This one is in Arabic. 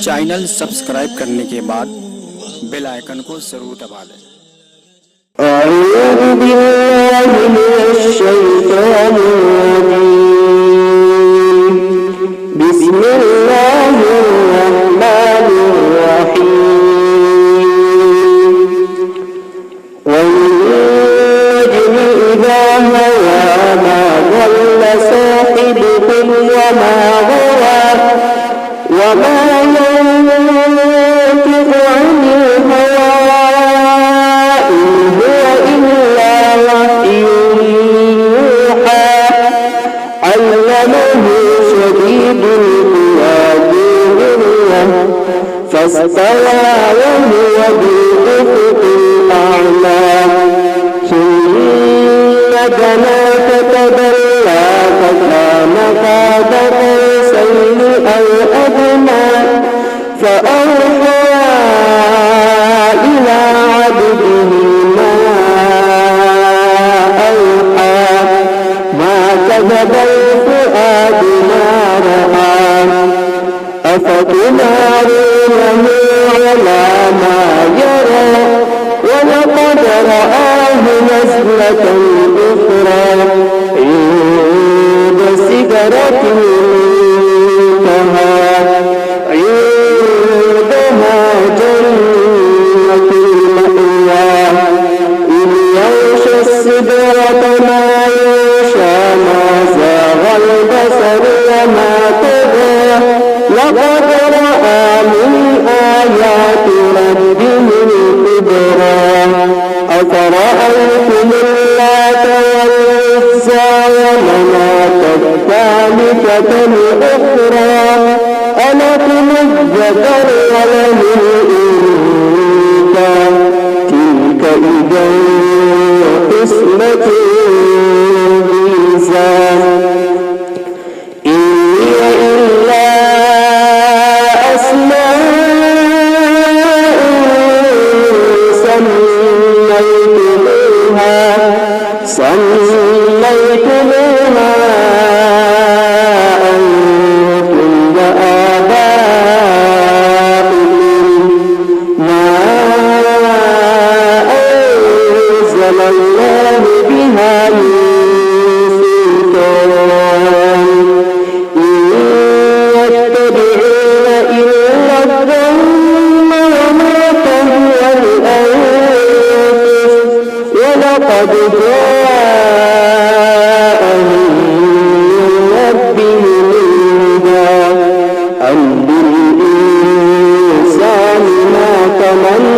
Channel subscribe करने के बाद बेल आइकन को जरूर दबा लें। أعوذ بالله من الشيطان الرجيم. بسم الله الرحمن الرحيم. والنجم إذا هوى ما ضل صاحبكم وما غوى وما ينطق عن الهوى إن هو إلا وحي يوحى علمه شديد القوى ذو مرة فاستوى وهو بالأفق الأعلى ثم دنا فتدلى فكان قاب قوسين أو أدنى فأوحى إلى عبده ما أوحى ما كذب الفؤاد ما رأى أفتمارونه على ما يرى ولقد رآه نزلة أخرى عند سدرة المنتهى عندها جنة المأوى إذ يغشى السدرة ما يغشى ما زاغ البصر وما طغى لقد رأى من آيات ربه الكبرى أفرأيتم اللات والعزى ومناة الثالثة الأخرى ألكم الذكر وله الأنثى تلك إذا قسمة ضيزى إن هي إلا أسماء سميتموها أنتم وآباؤكم ما أنزل الله بها من سلطان إن يتبعون إلا الظن وما تهوى الأنفس ولقد جاءهم من ربهم الهدى أم بالإنسان ما تمنى